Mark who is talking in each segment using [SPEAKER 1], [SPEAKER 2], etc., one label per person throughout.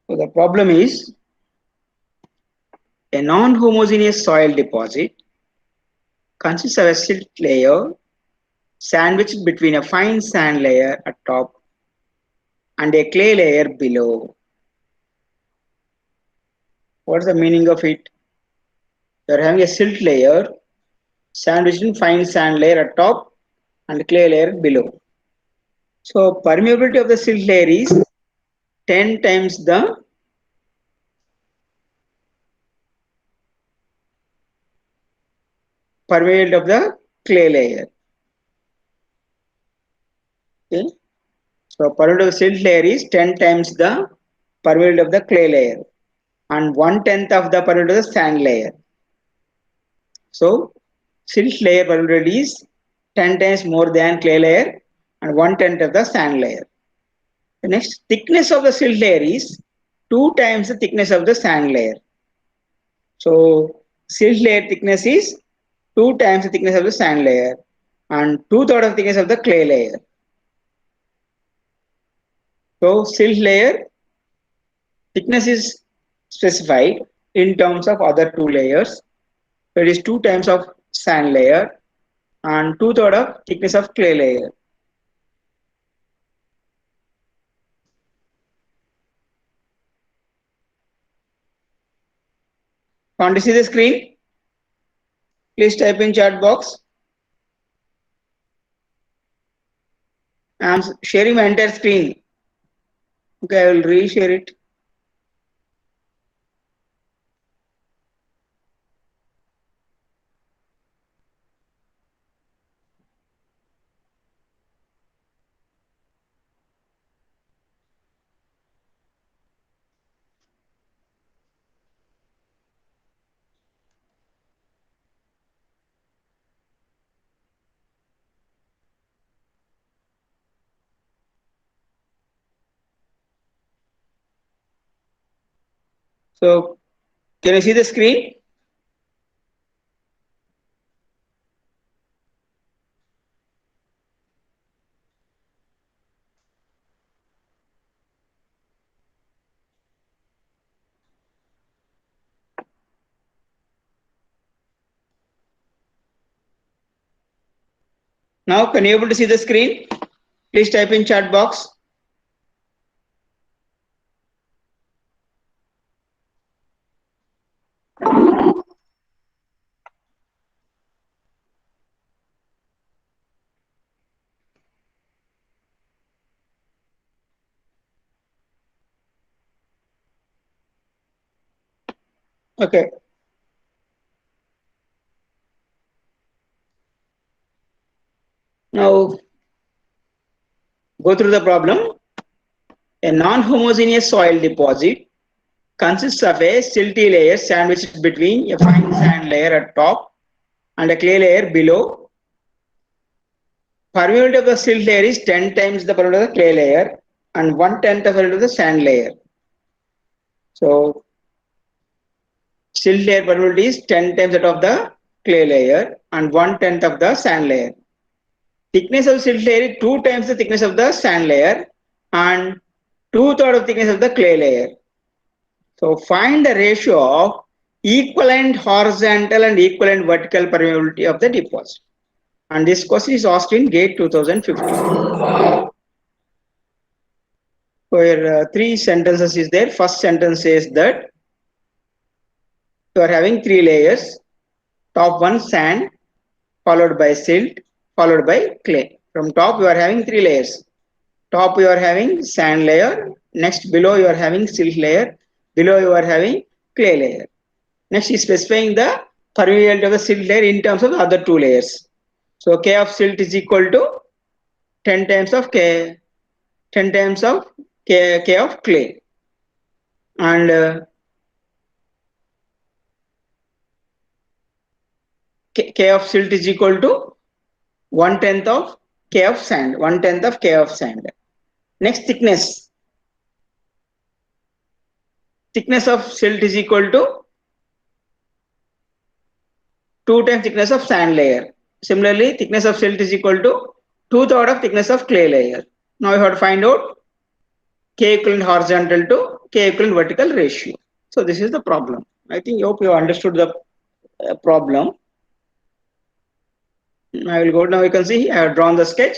[SPEAKER 1] So the problem is a non-homogeneous soil deposit consists of a silt layer sandwiched between a fine sand layer at top and a clay layer below. What's the meaning of it? You are having a silt layer sandwiched in fine sand layer at top and clay layer below. So permeability of the silt layer is 10 times the permeability of the clay layer. Okay. So permeability of the silt layer is 10 times the permeability of the clay layer and 1/10 of the permeability of the sand layer. So silt layer permeability is 10 times more than clay layer and 1/10 of the sand layer. The next thickness of the silt layer is 2 times the thickness of the sand layer. So silt layer thickness is 2 times the thickness of the sand layer and 2/3 of the thickness of the clay layer. So silt layer thickness is specified in terms of other two layers. So it is 2 times of sand layer and 2/3 of thickness of clay layer. Want to see the screen? Please type in chat box. I am sharing my entire screen. Okay, I will reshare it. So can you see the screen? Now can you able to see the screen? Please type in chat box. Okay. Now go through the problem. A non-homogeneous soil deposit consists of a silty layer sandwiched between a fine sand layer at top and a clay layer below. Permeability of the silt layer is 10 times the permeability of the clay layer and 1/10 of the permeability of the sand layer. So silt layer permeability is 10 times that of the clay layer and 1/10 of the sand layer. Thickness of silt layer is 2 times the thickness of the sand layer and 2/3 of thickness of the clay layer. So find the ratio of equivalent horizontal and equivalent vertical permeability of the deposit. And this question is asked in GATE 2015. Where three sentences is there. First sentence says that you are having three layers. Top one sand, followed by silt, followed by clay. From top you are having three layers. Top you are having sand layer. Next below you are having silt layer. Below you are having clay layer. Next is specifying the permeability of the silt layer in terms of the other two layers. So K of silt is equal to 10 times of K, 10 times of K of clay, and K of silt is equal to 1/10 of K of sand. 1/10 of K of sand. Next, thickness. Thickness of silt is equal to 2 times thickness of sand layer. Similarly, thickness of silt is equal to 2/3 of thickness of clay layer. Now you have to find out K equivalent horizontal to K equivalent vertical ratio. So this is the problem. I think hope you understood the problem. I will go now. You can see I have drawn the sketch.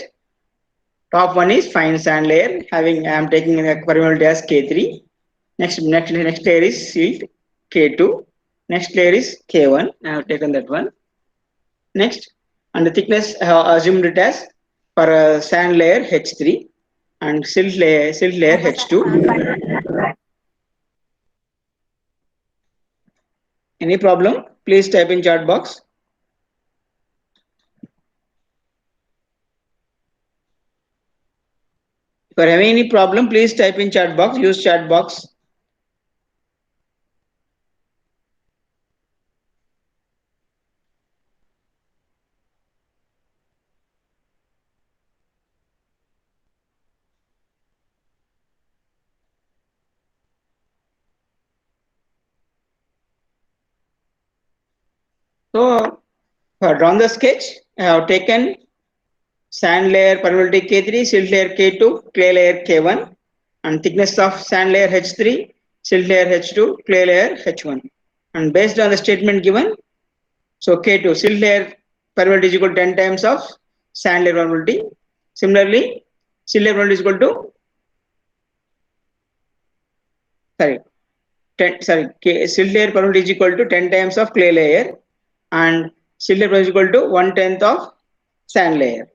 [SPEAKER 1] Top one is fine sand layer. I am taking the permeability as K3. Next layer is silt K2. Next layer is K1. I have taken that one. Next, and the thickness I have assumed it as for a sand layer H3 and silt layer H2. Any problem? Please type in chat box. If you are having any problem, please type in chat box. Use chat box. So, for drawn the sketch, I have taken sand layer permeability K3, silt layer K2, clay layer K1, and thickness of sand layer H3, silt layer H2, clay layer H1. And based on the statement given, so K2, silt layer permeability is equal to 10 times of sand layer permeability. Similarly, silt layer permeability is equal to silt layer permeability is equal to 10 times of clay layer, and silt layer is equal to 1/10 of sand layer.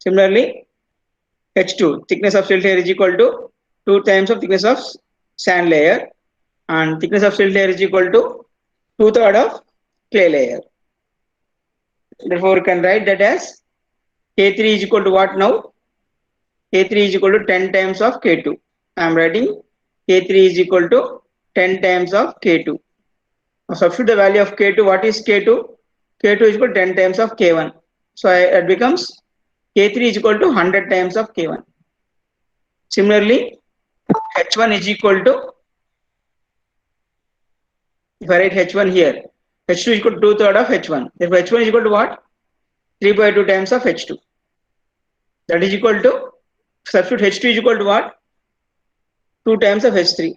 [SPEAKER 1] Similarly, H2, thickness of silt layer is equal to 2 times of thickness of sand layer, and thickness of silt layer is equal to 2/3 of clay layer. Therefore, we can write that as K3 is equal to what now? K3 is equal to 10 times of K2. I am writing K3 is equal to 10 times of K2. Now substitute the value of K2. What is K2? K2 is equal to 10 times of K1. So it becomes K3 is equal to 100 times of K1. Similarly, H1 is equal to, if I write H1 here, H2 is equal to 2/3 of H1. Therefore, H1 is equal to what? 3/2 times of H2. That is equal to, substitute H2 is equal to what? 2 times of H3.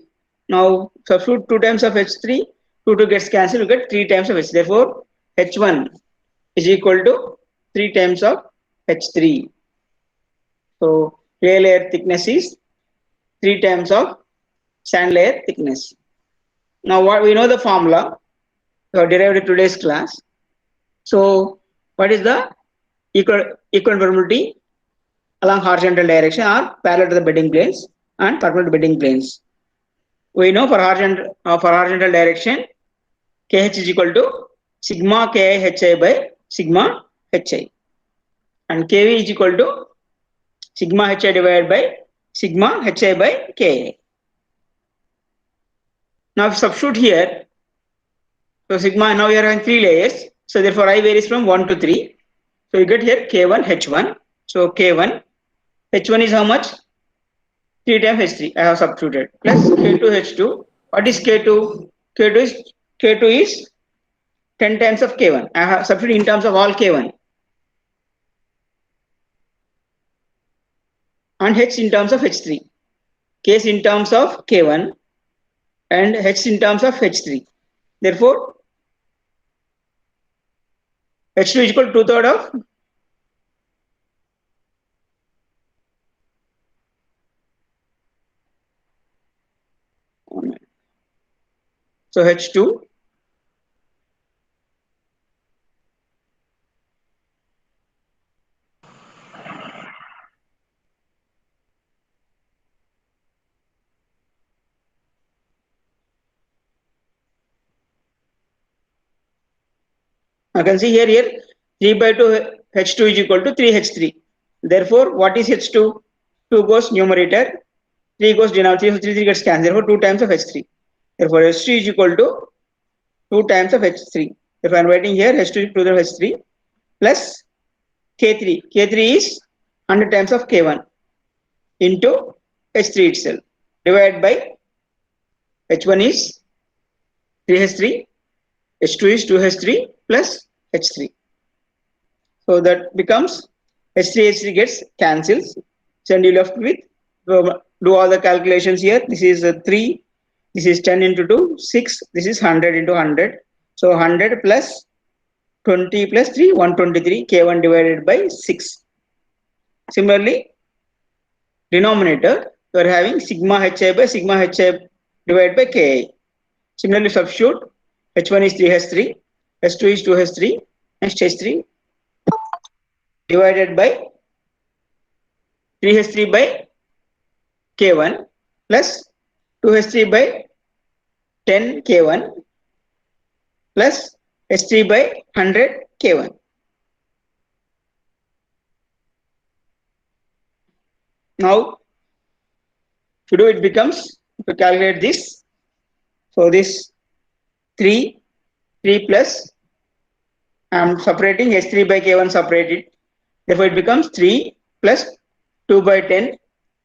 [SPEAKER 1] Now, substitute 2 times of H3, 2 gets cancelled, you get 3 times of H3. Therefore, H1 is equal to 3 times of H3. So, clay layer thickness is 3 times of sand layer thickness. Now, what we know the formula, we have derived in today's class. So, what is the equivalent permeability along horizontal direction or parallel to the bedding planes and perpendicular to bedding planes? We know for horizontal direction, KH is equal to sigma KI by sigma HI, and KV is equal to sigma HI divided by sigma HI by KI. Now, if substitute here, so sigma, now we are having 3 layers, so therefore I varies from 1 to 3. So you get here K1 H1. So K1 H1 is how much? 3 times H3. I have substituted plus K2 H2. What is K2? K2 is 10 times of K1. I have substituted in terms of all K1. And H in terms of H3. K is in terms of K1 and H in terms of H3. Therefore, H2 is equal to 2/3 of so H2 I can see here 3/2 H2 is equal to 3 H3. Therefore, what is H2? 2 goes numerator, 3 goes denominator, 3 gets cancelled. Therefore, 2 times of H3. Therefore, H3 is equal to 2 times of H3. If I am writing here H2 to the H3 plus K3. K3 is 100 times of K1 into H3 itself. Divided by H1 is 3H3, H2 is 2H3 plus H3. So that becomes H3 gets cancels. So and you left with do all the calculations here. This is 3. This is 10 into 2, 6. This is 100 into 100. So 100 plus 20 plus 3, 123. K1 divided by 6. Similarly, denominator, you are having sigma hi by sigma hi divided by Ki. Similarly, substitute H1 is 3H3, H2 is 2H3, next H3 divided by 3H3 by K1 plus 2H3 by 10 K1 plus H3 by 100 K1. Now, to do it becomes, to calculate this, so this 3 plus, I am separating H3 by K1 separated. Therefore, it becomes 3 plus 2 by 10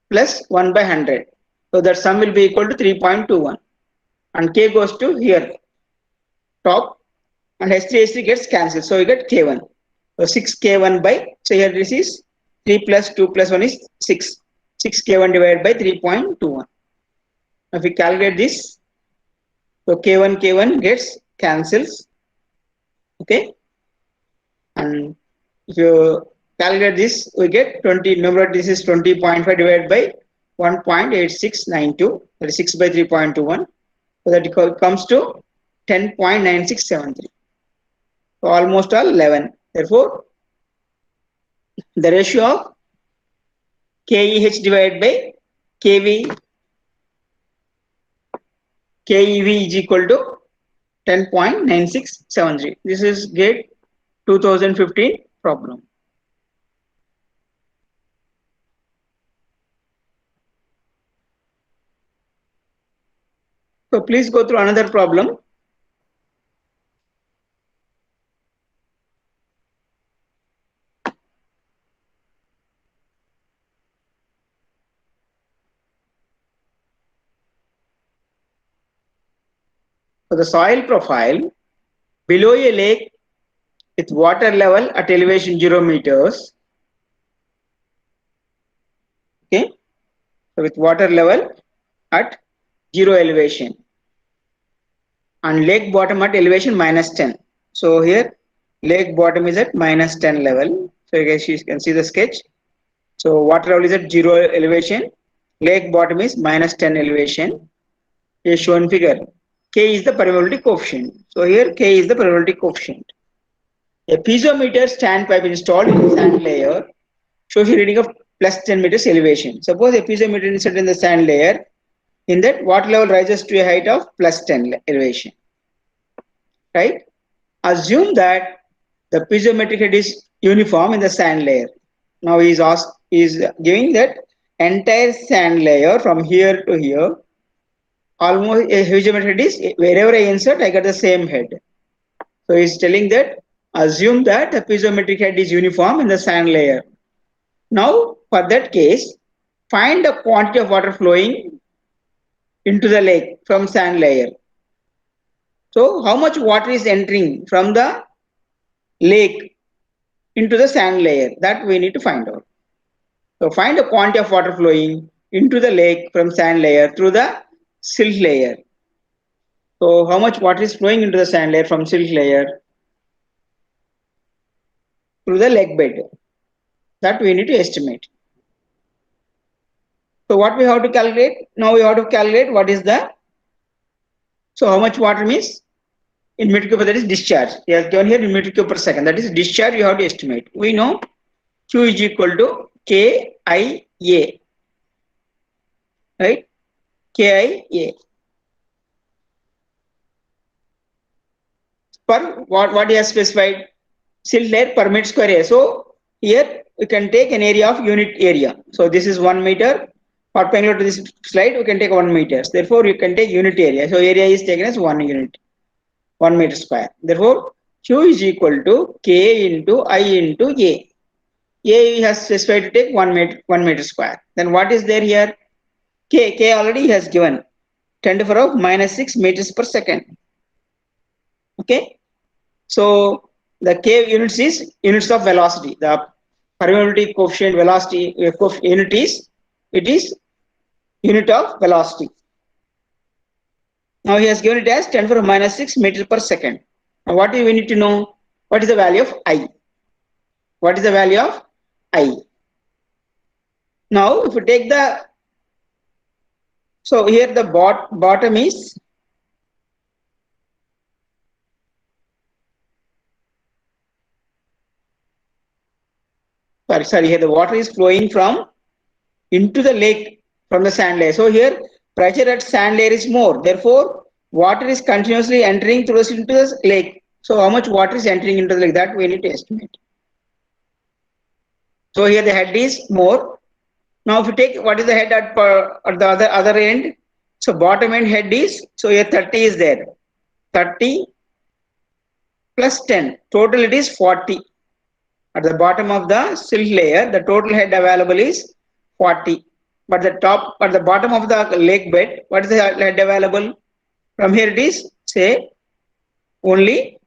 [SPEAKER 1] plus 1 by 100. So that sum will be equal to 3.21. And K goes to here, top, and H3 gets cancelled. So we get K1. So 6 K1 by, so here this is 3 plus 2 plus 1 is 6. 6 K1 divided by 3.21. If we calculate this, so K1 gets cancels. Okay. And if you calculate this, we get 20. Remember, this is 20.5 divided by 1.8692. That is 6 by 3.21. So that it comes to 10.9673. So almost all 11. Therefore, the ratio of KEH divided by KEV is equal to 10.9673. This is GATE 2015 problem. So please go through another problem. So the soil profile below a lake with water level at elevation 0 meters. Okay. So with water level at 0 elevation and lake bottom at elevation -10. So here lake bottom is at -10 level. So you can see the sketch. So water level is at 0 elevation. Lake bottom is -10 elevation. Here shown figure. K is the permeability coefficient. So here K is the permeability coefficient. A piezometer standpipe installed in the sand layer shows a reading of +10 meters elevation. Suppose a piezometer inserted in the sand layer. In that, water level rises to a height of +10 elevation. Right? Assume that the piezometric head is uniform in the sand layer. Now he is giving that entire sand layer from here to here. Almost a piezometric head is wherever I insert, I get the same head. So he is telling that assume that the piezometric head is uniform in the sand layer. Now, for that case, find the quantity of water flowing into the lake from sand layer. So, how much water is entering from the lake into the sand layer? That we need to find out. So, find the quantity of water flowing into the lake from sand layer through the silt layer. So, how much water is flowing into the sand layer from silt layer through the lake bed? That we need to estimate. So what we have to calculate? Now we have to calculate what is the, so how much water means in meter cube, that is discharge. He has given here in meter cube per second. That is discharge you have to estimate. We know Q is equal to KIA. Right? KIA. Per what he has specified? Silt layer per meter square area. So here we can take an area of unit area. So this is 1 meter. perpendicular to this slide, we can take 1 meters. Therefore, you can take unit area. So area is taken as 1 unit, 1 meter square. Therefore, Q is equal to K into I into A. A has specified to take 1 meter square. Then what is there here? K already has given 10 to the power of minus 6 meters per second. Okay. So the K units is units of velocity. The permeability coefficient velocity unit is, it is unit of velocity. Now he has given it as 10 to the power of minus 6 meters per second. Now what do we need to know? What is the value of I? What is the value of I? Now if you take the, so here the bottom is, sorry, here the water is flowing from into the lake from the sand layer. So here pressure at sand layer is more. Therefore, water is continuously entering through into the lake. So how much water is entering into the lake, that we need to estimate. So here the head is more. Now if you take what is the head at the other end, so bottom end head is, so here 30 is there. 30 plus 10, total it is 40. At the bottom of the silt layer, the total head available is 40. But the top, at the bottom of the lake bed, what is the head available? From here it is, say, only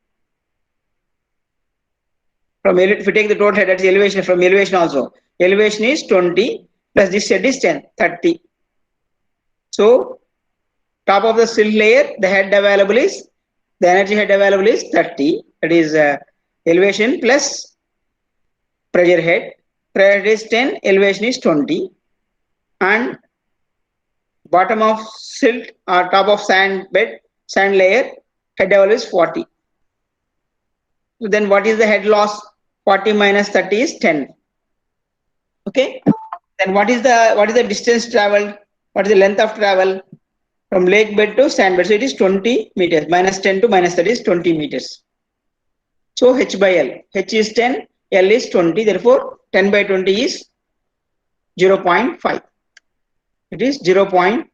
[SPEAKER 1] from, if you take the total head, that's elevation, from elevation also. Elevation is 20 plus this head is 10, 30. So top of the silt layer, the head available is, the energy head available is 30. That is elevation plus pressure head. Pressure head is 10, elevation is 20. And bottom of silt or top of sand bed, sand layer, head available is 40. So then what is the head loss? 40 minus 30 is 10. Okay. Then what is the distance traveled? What is the length of travel from lake bed to sand bed? So it is 20 meters. Minus 10 to minus 30 is 20 meters. So H by L. H is 10, L is 20. Therefore, 10 by 20 is 0.5. It is 0.5.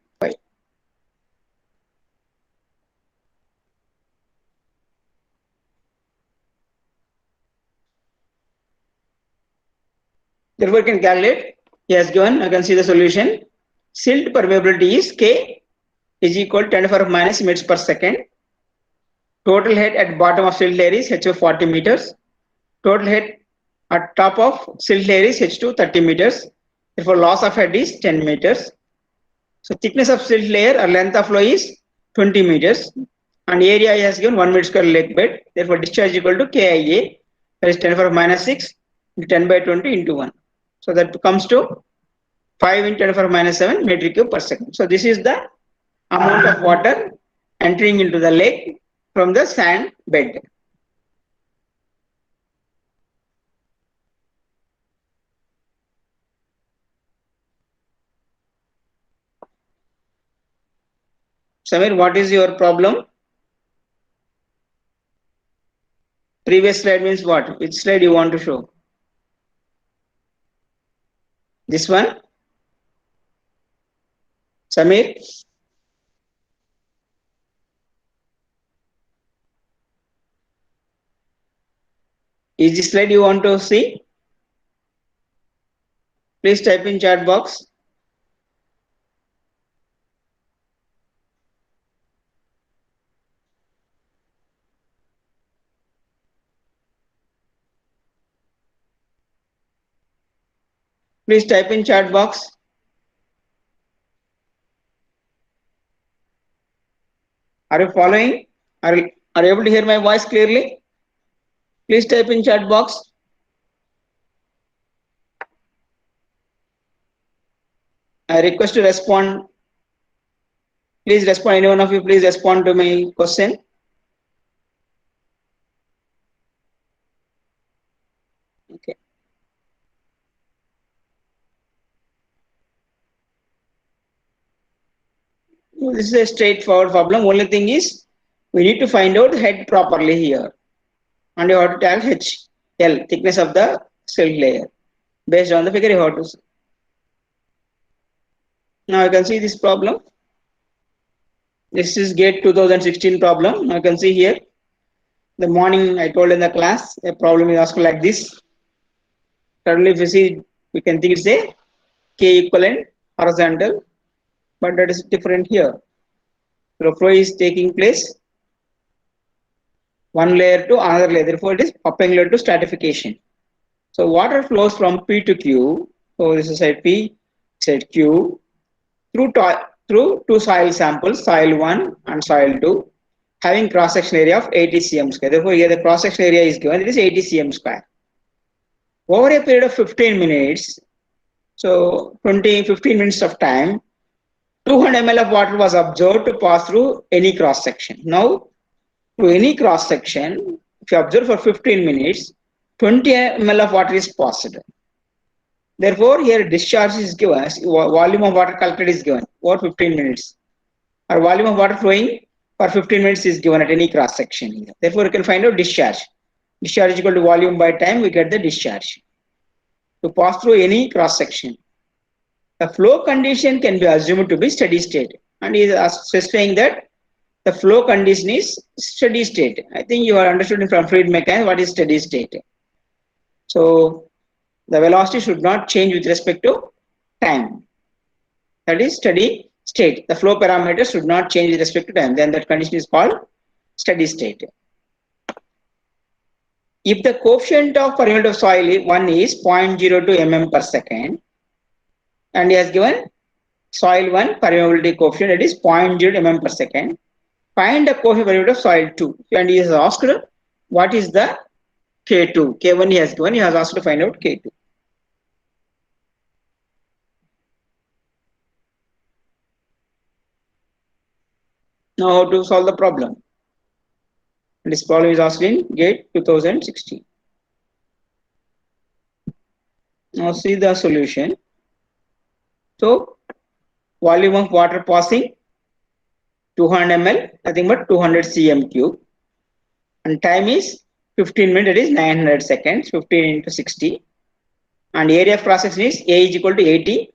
[SPEAKER 1] Therefore, we can calculate. He has given, I can see the solution. Silt permeability is K is equal to 10 to the power minus meters per second. Total head at bottom of silt layer is H of 40 meters. Total head at top of silt layer is H2 30 meters. Therefore, loss of head is 10 meters. So thickness of silt layer or length of flow is 20 meters. And area has given 1 meter square lake bed. Therefore, discharge equal to KIA. That is 10 to the power minus 6 into 10 by 20 into 1. So that comes to 5 into 10 to the power minus 7 meter cube per second. So this is the amount of water entering into the lake from the sand bed. Samir, what is your problem? Previous slide means what? Which slide you want to show? This one? Samir? Is this slide you want to see? Please type in chat box. Please type in chat box. Are you following? Are you able to hear my voice clearly? Please type in chat box. I request to respond. Please respond. Any one of you, please respond to my question. Okay. This is a straightforward problem. Only thing is, we need to find out the head properly here. And you have to tell H, L, thickness of the silt layer. Based on the figure, you have to. Now you can see this problem. This is GATE 2016 problem. Now you can see here. The morning I told in the class, a problem is asked like this. Currently, if you see, we can think it's a K equivalent horizontal, but that is different here. So flow is taking place one layer to another layer. Therefore, it is perpendicular to stratification. So water flows from P to Q. So this is side P, side Q, through two soil samples, soil 1 and soil 2, having cross section area of 80 cm square. Therefore, here the cross section area is given. It is 80 cm square. Over a period of 15 minutes, so 15 minutes of time, 200 ml of water was observed to pass through any cross section. Now, to any cross section, if you observe for 15 minutes, 20 ml of water is passed. Therefore, here discharge is given, volume of water collected is given over 15 minutes. Or volume of water flowing for 15 minutes is given at any cross section here. Therefore, you can find out discharge. Discharge is equal to volume by time, we get the discharge. To pass through any cross section. The flow condition can be assumed to be steady state. And he is specifying that the flow condition is steady state. I think you are understood from fluid mechanics what is steady state. So the velocity should not change with respect to time. That is steady state. The flow parameters should not change with respect to time. Then that condition is called steady state. If the coefficient of permeability of soil 1 is 0.02 mm per second, and he has given soil 1 permeability coefficient, it is 0.0 mm per second, find the coefficient permeability of soil 2. And he has asked what is the K2. K1 he has given, he has asked to find out K2. Now how to solve the problem? This problem is asked in GATE 2016. Now see the solution. So volume of water passing 200 ml, nothing but 200 cm cube, and time is 15 minutes, that is 900 seconds, 15 into 60, and area of cross section is A is equal to 80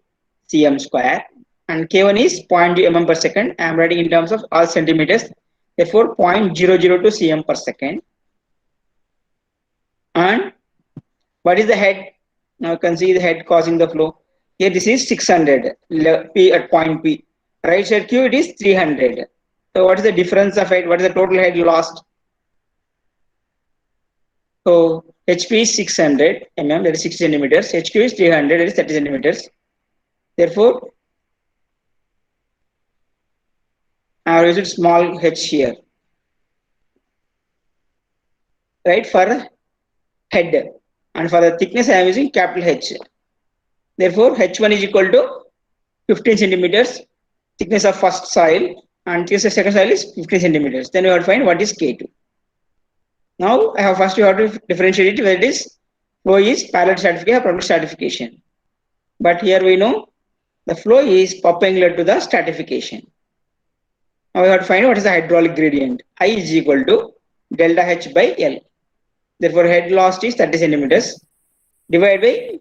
[SPEAKER 1] cm square, and K1 is 0.2 mm per second. I am writing in terms of all centimeters, therefore 0.002 cm per second. And what is the head? Now you can see the head causing the flow. Here this is 600 P at point P. Right side Q it is 300. So what is the difference of head? What is the total head lost? So HP is 600 mm, that is 60 centimeters. HQ is 300, that is 30 centimeters. Therefore, I have used small h here, right, for head, and for the thickness I am using capital H. Therefore, H1 is equal to 15 centimeters, thickness of first soil, and thickness of second soil is 15 centimeters. Then we have to find what is K2. Now, first you have to differentiate it whether it is flow is parallel stratification or perpendicular stratification. But here we know the flow is perpendicular to the stratification. Now we have to find out what is the hydraulic gradient. I is equal to delta H by L. Therefore, head lost is 30 centimeters divided by,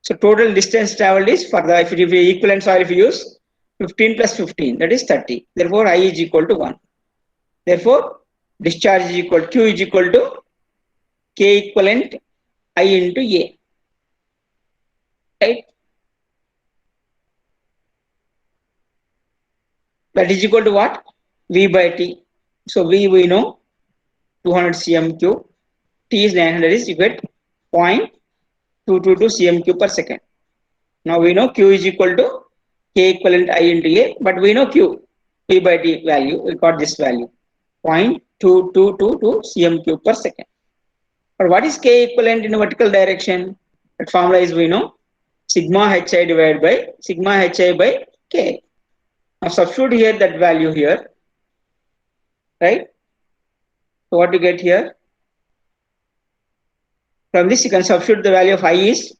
[SPEAKER 1] so total distance traveled is, for the if you equivalent soil if you use 15 plus 15, that is 30. Therefore, I is equal to 1. Therefore, discharge is equal, Q is equal to K equivalent I into A. Right? That is equal to what? V by T. So V we know 200 cm cube. T is 900, is you get 0.222 cm cube per second. Now we know Q is equal to K equivalent I into A, but we know Q, P by T value, we got this value 0.2222 cm cube per second. But what is K equivalent in a vertical direction? That formula is we know sigma HI divided by sigma HI by K. Now substitute here that value here, right? So what you get here? From this you can substitute the value of I is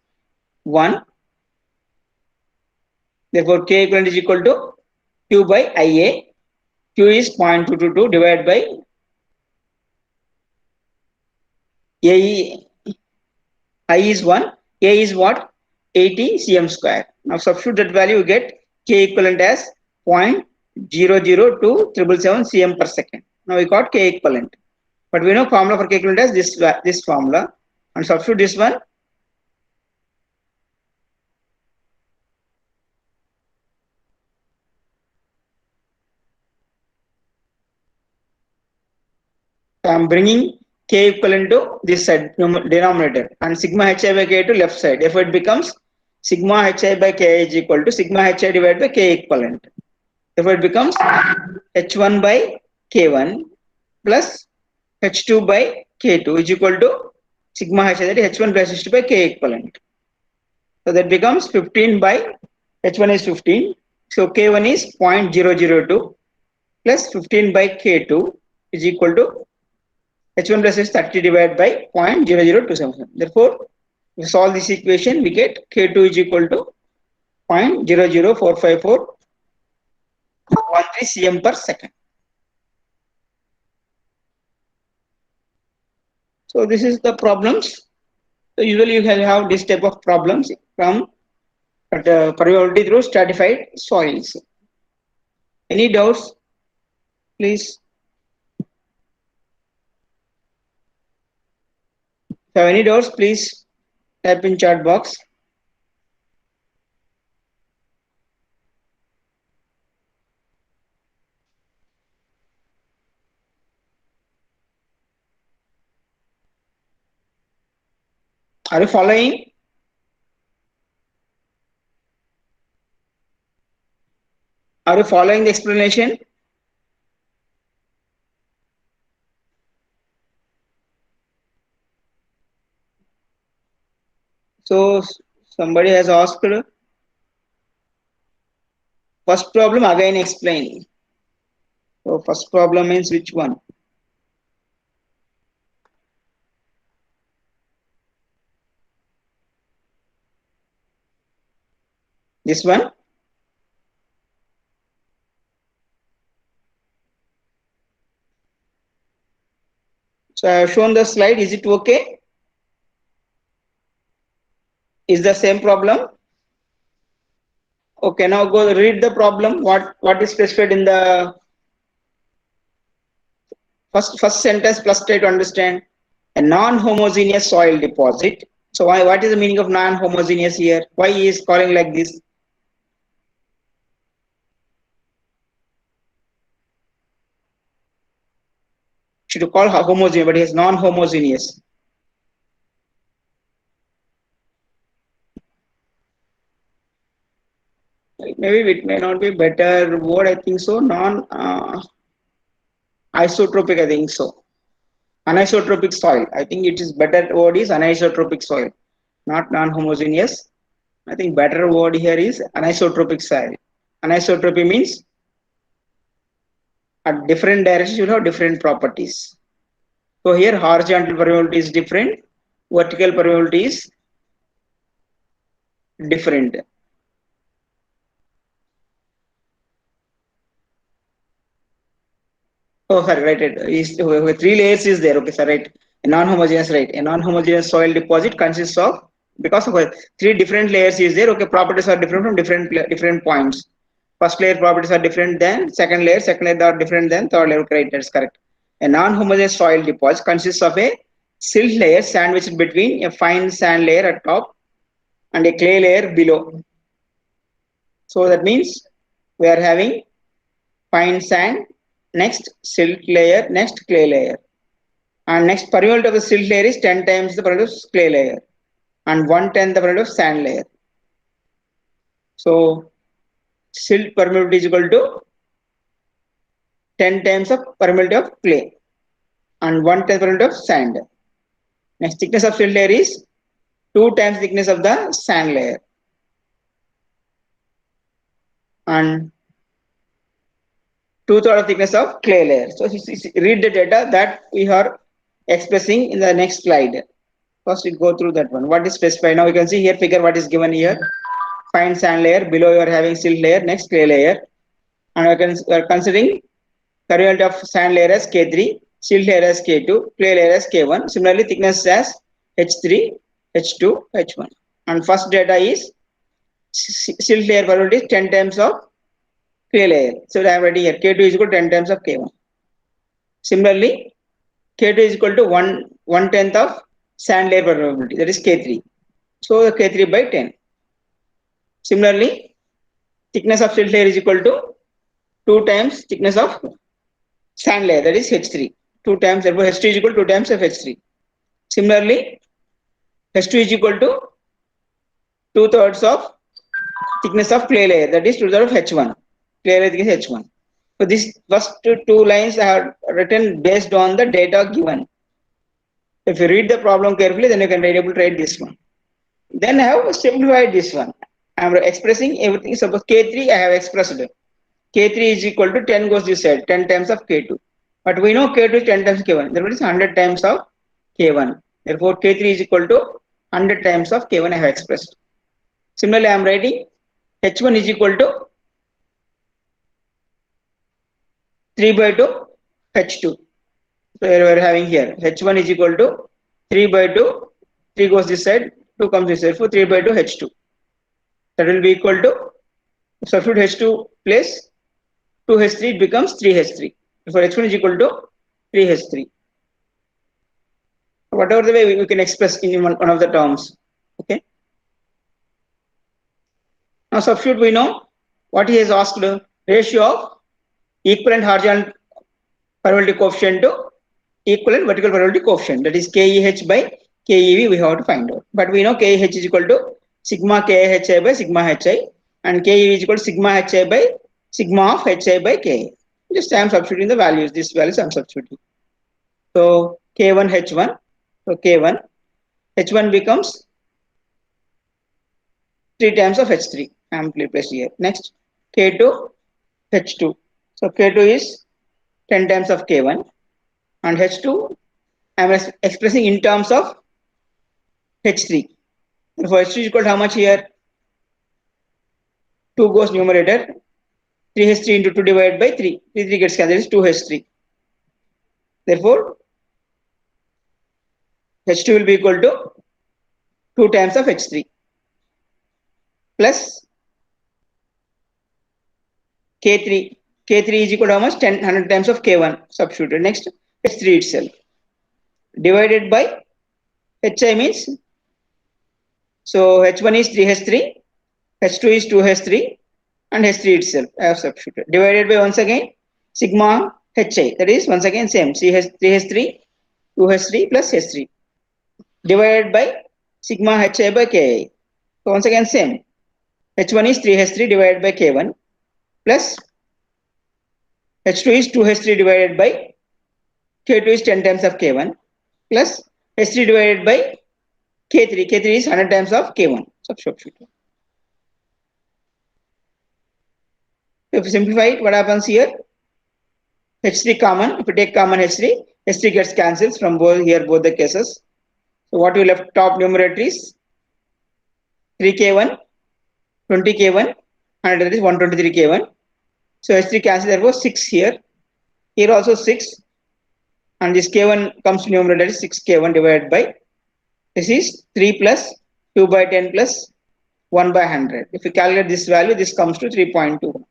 [SPEAKER 1] 1. Therefore, K equivalent is equal to Q by IA. Q is 0.222 divided by AE. I is 1. A is what? 80 cm square. Now substitute that value, you get K equivalent as 0.00277 cm per second. Now we got K equivalent. But we know formula for K equivalent as this formula, and substitute this one. I am bringing K equivalent to this side denominator and sigma hi by K to left side. If it becomes sigma hi by K is equal to sigma hi divided by K equivalent. If it becomes H1 by K1 plus H2 by K2 is equal to sigma hi, that is H1 plus H2 by K equivalent. So that becomes 15 by H1 is 15. So K1 is 0.002 plus 15 by K2 is equal to H1 plus is 30 divided by 0.00277. Therefore, we solve this equation, we get K2 is equal to 0.0045413 cm per second. So this is the problems. So usually you can have this type of problems from permeability through stratified soils. Any doubts, please? If you have any doubts, please type in chat box. Are you following? Are you following the explanation? So somebody has asked, first problem again explain. So first problem means which one? This one? So I have shown the slide. Is it okay? Is the same problem? Okay, now go read the problem. What is specified in the first sentence? Plus try to understand. A non-homogeneous soil deposit. So what is the meaning of non-homogeneous here? Why he is calling like this? Should call homogeneous, but he is non-homogeneous. Maybe it may not be better word. I think so. Isotropic. I think so. Anisotropic soil. I think it is better word is anisotropic soil, not non-homogeneous. I think better word here is anisotropic soil. Anisotropy means at different directions you have different properties. So here horizontal permeability is different, vertical permeability is different. Oh, sorry, right. Is three layers is there. Okay, sir, right. A non-homogeneous, right? A non-homogeneous soil deposit consists of because of three different layers is there. Okay, properties are different from different points. First layer properties are different than second layer are different than third layer. Okay, right, that's correct. A non-homogeneous soil deposit consists of a silt layer sandwiched between a fine sand layer at top and a clay layer below. So that means we are having fine sand, next silt layer, next clay layer. And next permeability of the silt layer is 10 times the permeability of clay layer and 1/10 the permeability of sand layer. So silt permeability is equal to 10 times of permeability of clay and 1/10 permeability of sand. Next thickness of silt layer is 2 times thickness of the sand layer. And 2/3 thickness of clay layer. So read the data that we are expressing in the next slide. First we go through that one. What is specified? Now you can see here figure what is given here. Fine sand layer, below you are having silt layer, next clay layer. And we are considering permeability of sand layer as K3, silt layer as K2, clay layer as K1. Similarly, thickness as H3, H2, H1. And first data is silt layer probability is 10 times of clay layer. So I am writing here K2 is equal to 10 times of K1. Similarly, K2 is equal to 1/10 of sand layer probability, that is K3. So the K3 by 10. Similarly, thickness of silt layer is equal to 2 times thickness of sand layer, that is H3. 2 times, therefore H2 is equal to 2 times of H3. Similarly, H2 is equal to 2/3 of thickness of clay layer, that is 2/3 of H1. Clay layer is H1. So this first two lines I have written based on the data given. If you read the problem carefully, then you can be able to write this one. Then I have simplified this one. I am expressing everything. Suppose K3 I have expressed. K3 is equal to 10 goes this side, 10 times of K2. But we know K2 is 10 times K1. Therefore, it is 100 times of K1. Therefore, K3 is equal to 100 times of K1 I have expressed. Similarly, I am writing H1 is equal to 3 by 2 H2. So we are having here H1 is equal to 3 by 2. 3 goes this side, 2 comes this side. For 3 by 2 H2. That will be equal to, substitute H2 place 2H3, it becomes 3H3. For H1 is equal to 3H3. Whatever the way we can express in one of the terms. Okay. Now substitute, we know what he has asked, ratio of equivalent horizontal probability coefficient to equivalent vertical probability coefficient, that is KEH by KEV we have to find out. But we know KEH is equal to sigma KHI by sigma HI and KEV is equal to sigma HI by sigma of HI by KA. Just I am substituting the values, these values I am substituting. So K1 H1, so K1 H1 becomes 3 times of H3. I am placed here. Next K2 H2. So K2 is 10 times of K1 and H2 I am expressing in terms of H3. For H3 is equal to how much here? 2 goes numerator. 3H3 into 2 divided by 3. 3 gets cancelled, is 2H3. Therefore, H2 will be equal to 2 times of H3 plus K3. K3 is equal to how much? 100 times of K1 substituted. Next, H3 itself. Divided by HI means, so H1 is 3H3, H2 is 2H3 and H3 itself I have substituted. Divided by once again sigma HI, that is once again same, C3H3, 2H3 plus H3 divided by sigma HI by KI. So once again same, H1 is 3H3 divided by K1 plus H2 is 2H3 divided by K2 is 10 times of K1 plus H3 divided by K3. K3 is 100 times of K1. Substitute. If you simplify it, what happens here? H3 common. If you take common H3, H3 gets cancelled from both here, both the cases. So what you left top numerator is 3K1, 20K1, and that is 123K1. So H3 cancels, therefore 6 here. Here also 6. And this K1 comes to numerator is 6K1 divided by, this is 3 plus 2 by 10 plus 1 by 100. If you calculate this value, this comes to 3.2.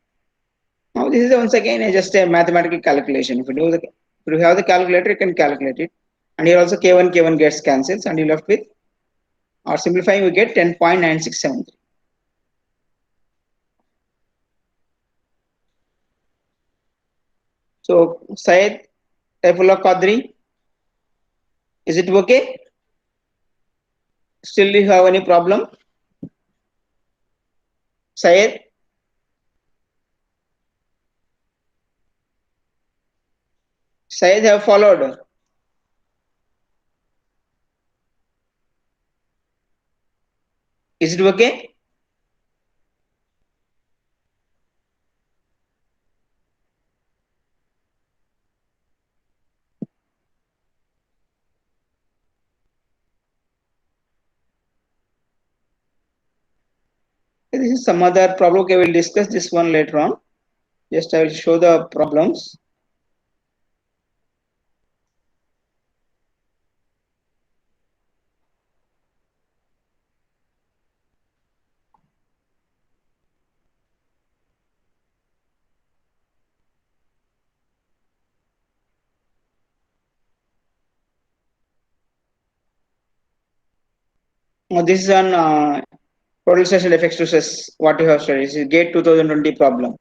[SPEAKER 1] Now this is once again just a mathematical calculation. If you have the calculator, you can calculate it. And here also K1 gets cancelled and you left with, or simplifying, we get 10.9673. So Syed Saifullah Qadri, is it okay? Still you have any problem? Syed? Syed have followed. Is it okay? This is some other problem. Okay, we'll discuss this one later on. Just I will show the problems. This is on total special effects to stress. What you have studied. This is GATE 2020 problem.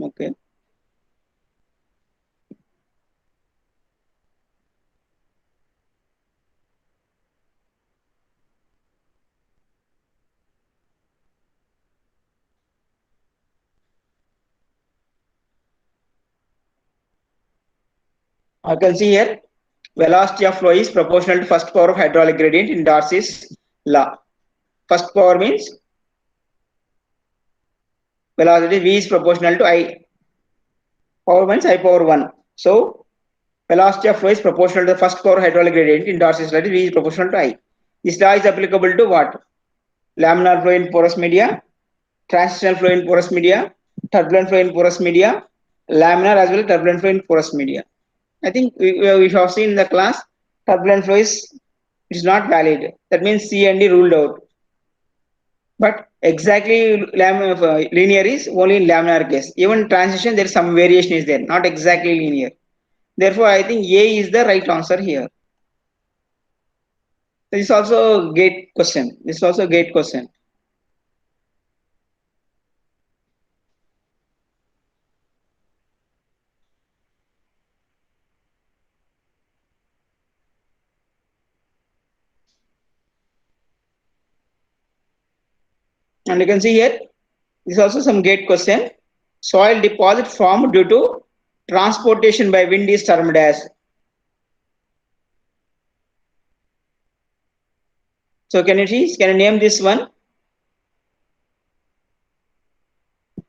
[SPEAKER 1] Okay. I can see here velocity of flow is proportional to first power of hydraulic gradient in Darcy's law. First power means velocity V is proportional to I. Power means I power 1. So velocity of flow is proportional to the first power hydraulic gradient in Darcy's law. V is proportional to I. This law is applicable to what? Laminar flow in porous media, transitional flow in porous media, turbulent flow in porous media, laminar as well as turbulent flow in porous media. I think we have seen in the class turbulent flow is not valid. That means C and D ruled out. But exactly linear is only in laminar case. Even transition there is some variation is there, not exactly linear. Therefore, I think A is the right answer here. This is also gate question. This is also gate question. And you can see here, this is also some gate question. Soil deposit formed due to transportation by wind is termed as. So can you see? Can you name this one?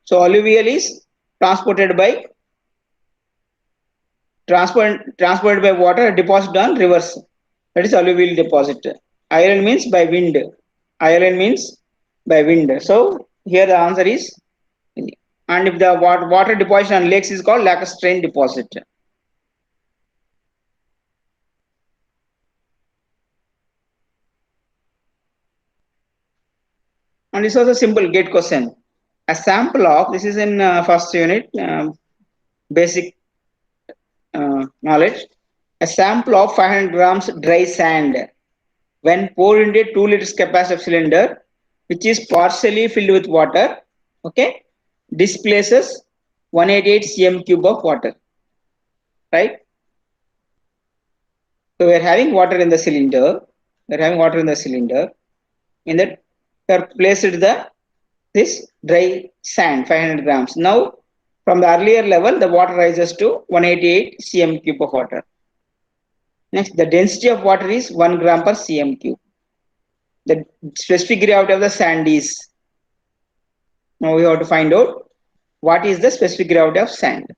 [SPEAKER 1] So alluvial is transported by water, deposited on rivers. That is alluvial deposit. Island means by wind. Island means by wind. So here the answer is, and if the water deposit on lakes is called lacustrine deposit. And this was a simple gate question. A sample of, this is in first unit, basic knowledge. A sample of 500 grams dry sand when poured into a 2 liters capacity of cylinder, which is partially filled with water, okay, displaces 188 cm cube of water, right? So we are having water in the cylinder. We are having water in the cylinder. In that, we are placed the this dry sand 500 grams. Now, from the earlier level, the water rises to 188 cm cube of water. Next, the density of water is 1 gram per cm cube. The specific gravity of the sand is. Now we have to find out what is the specific gravity of sand.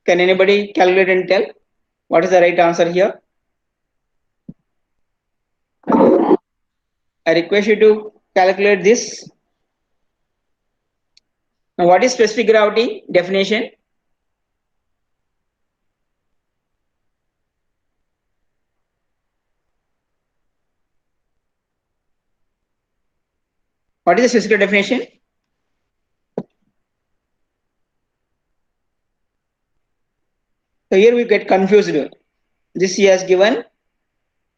[SPEAKER 1] Can anybody calculate and tell what is the right answer here? I request you to calculate this. Now what is specific gravity definition? What is the specific definition? So here we get confused. This he has given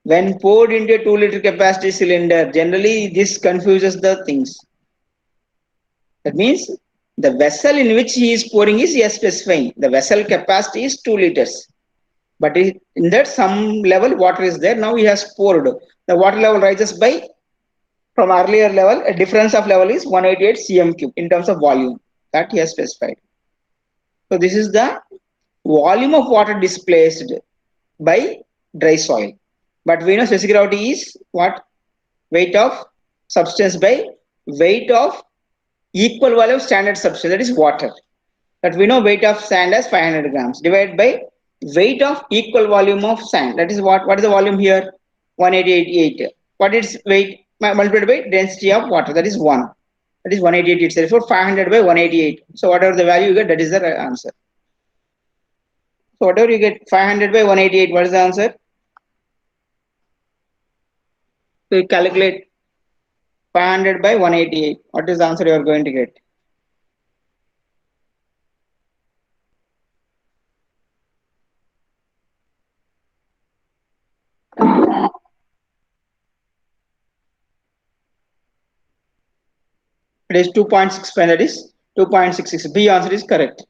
[SPEAKER 1] when poured into a 2 liter capacity cylinder. Generally, this confuses the things. That means the vessel in which he is pouring is yes specifying. The vessel capacity is 2 liters. But in that some level water is there. Now he has poured. The water level rises by from earlier level. A difference of level is 188 cm cube in terms of volume that he has specified. So this is the volume of water displaced by dry soil. But we know specific gravity is what? Weight of substance by weight of equal volume of standard substance, that is water. That we know weight of sand as 500 grams divided by weight of equal volume of sand. That is what is the volume here? 188. What is weight multiplied by density of water? That is 1. That is 188 itself. Therefore 500 by 188. So whatever the value you get, that is the answer. So whatever you get 500 by 188, what is the answer? So you calculate 500 by 188. What is the answer you are going to get? It is 2.65, that is 2.66. B answer is correct.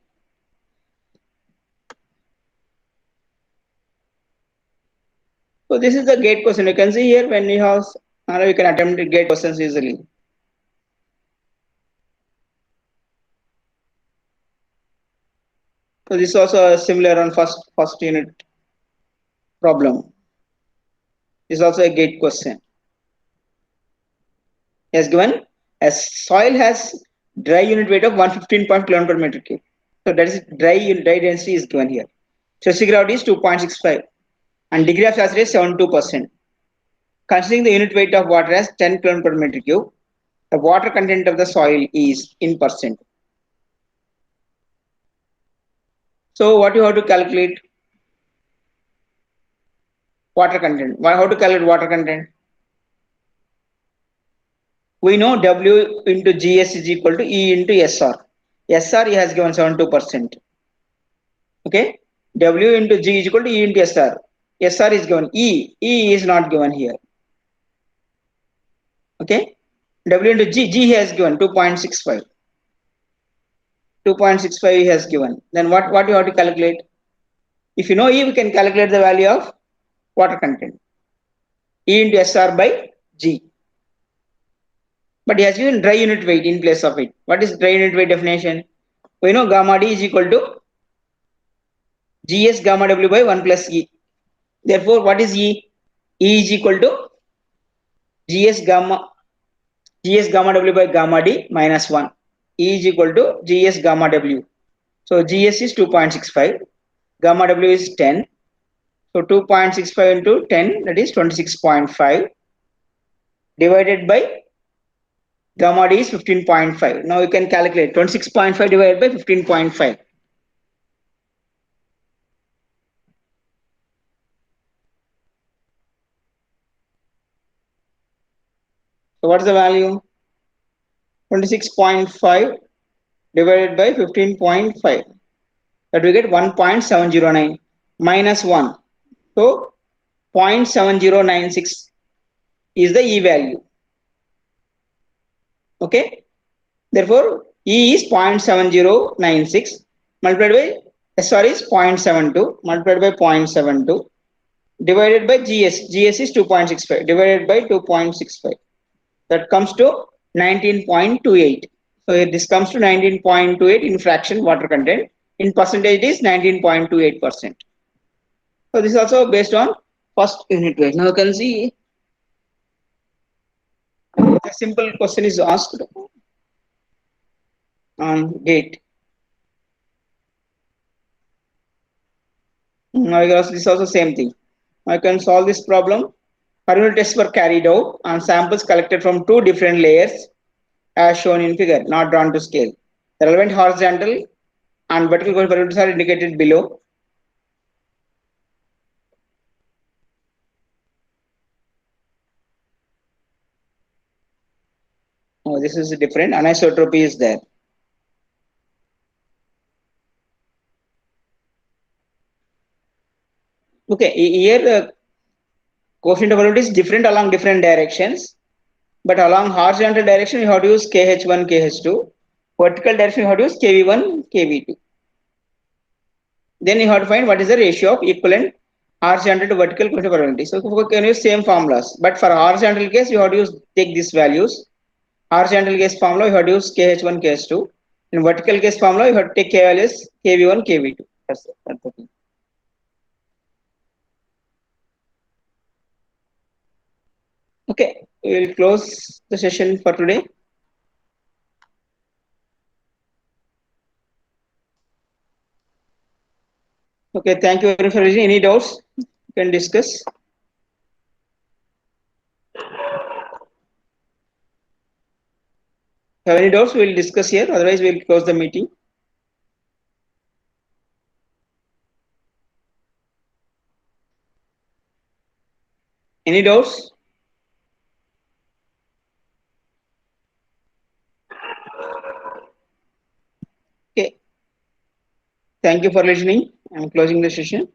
[SPEAKER 1] So this is the gate question. You can see here when you have, now you can attempt the gate questions easily. So this is also similar on first unit problem. This is also a gate question. As given, as soil has dry unit weight of 115 kg per meter cube. So that is dry density is given here. Specific gravity is 2.65 and degree of saturation is 72%. Considering the unit weight of water as 10 kg per meter cube, the water content of the soil is in percent. So what you have to calculate? Water content. How to calculate water content? We know W into GS is equal to E into SR. SR he has given 72%. Okay. W into G is equal to E into SR. SR is given. E is not given here. Okay. W into G has given 2.65. 2.65 he has given. Then what you have to calculate? If you know E, we can calculate the value of water content. E into SR by G. But he has given dry unit weight in place of it. What is dry unit weight definition? We know gamma D is equal to GS gamma W by 1 plus E. Therefore, what is E? E is equal to GS gamma W by gamma D minus 1. E is equal to GS gamma W. So GS is 2.65. Gamma W is 10. So 2.65 into 10, that is 26.5 divided by gamma D is 15.5. Now you can calculate 26.5 divided by 15.5. So what is the value? 26.5 divided by 15.5. That we get 1.709 minus 1. So 0.7096 is the E value. Okay. Therefore, E is 0.7096 multiplied by SR is 0.72 multiplied by 0.72 divided by GS. GS is 2.65 divided by 2.65. That comes to 19.28. So this comes to 19.28 in fraction water content. In percentage, it is 19.28%. So this is also based on first unit weight. Now you can see a simple question is asked on gate. Now this is also same thing. I can solve this problem. Permeability tests were carried out on samples collected from two different layers as shown in figure, not drawn to scale. The relevant horizontal and vertical permeabilities are indicated below. Oh, this is different. Anisotropy is there. Okay, here the coefficient of permeability is different along different directions. But along horizontal direction, you have to use KH1, KH2. Vertical direction, you have to use KV1, KV2. Then you have to find what is the ratio of equivalent horizontal to vertical coefficient of permeability. So you can use same formulas. But for horizontal case, you have to use take these values. Horizontal case formula, you have to use KH1, KH2. In vertical case formula, you have to take K values KV1, KV2. That's the thing. Okay, we will close the session for today. Okay, thank you very much for listening. Any doubts? You can discuss. Have any doubts? We will discuss here. Otherwise, we will close the meeting. Any doubts? Okay. Thank you for listening. I am closing the session.